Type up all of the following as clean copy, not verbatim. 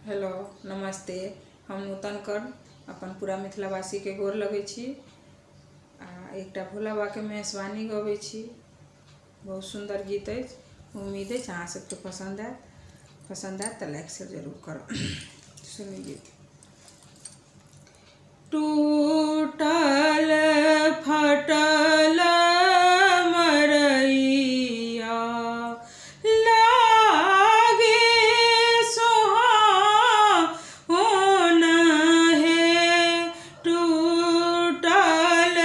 Hello नमस्ते। हम नूतन कर्ण अपन पूरा मिथिलावासी के गोर लगै छी आ एकटा भोला बाबा के मेहसवानी गबै छी। बहुत सुंदर गीत अछि। उम्मीद है अहाँ सबके पसंद आयत तो लाइक शेयर जरूर करब। सुनिए। टूटल फटल मरैया लागे सोहावन है। टूटल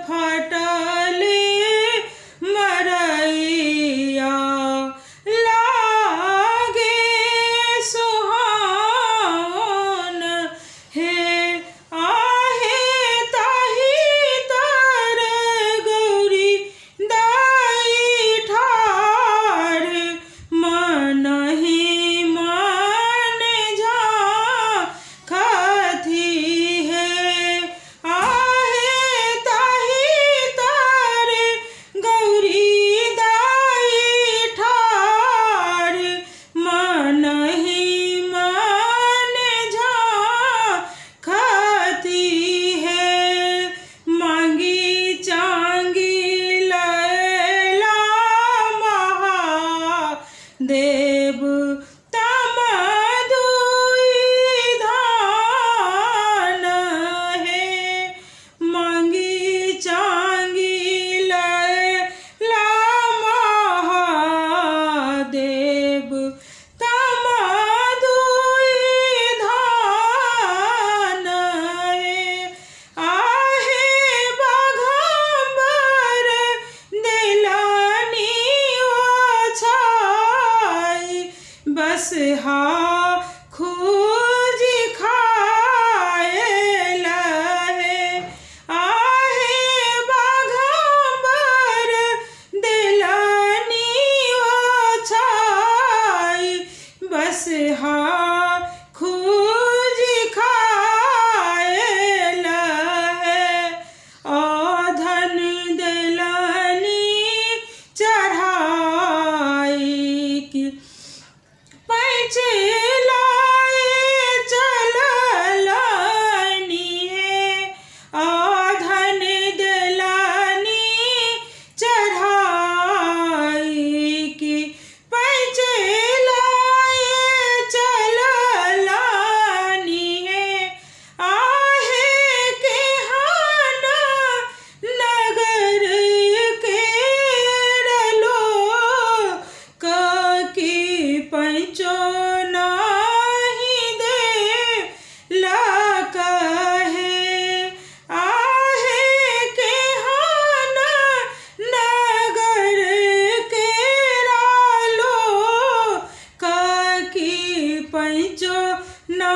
फटल मरैया लागे सोहावन है। देव तम दुई धान है। मांगी चांगी लैला महादेव तम दुई धान है। आहे बाघंबर दिलानी बस हा खूज खाए लहे। आहे बाघंबर दिलानी ओछाई बस हा खूज खाए लहे। औधन दिलानी चढ़ाई की लाए चलनी है। औधन दिलानी चढ़ाई की पैचे लाए चलनी है। आहे के हाना नगर के रलो की पैचो नाही दे लकहे। आहे के हाना नगर के रालो की पैचो ना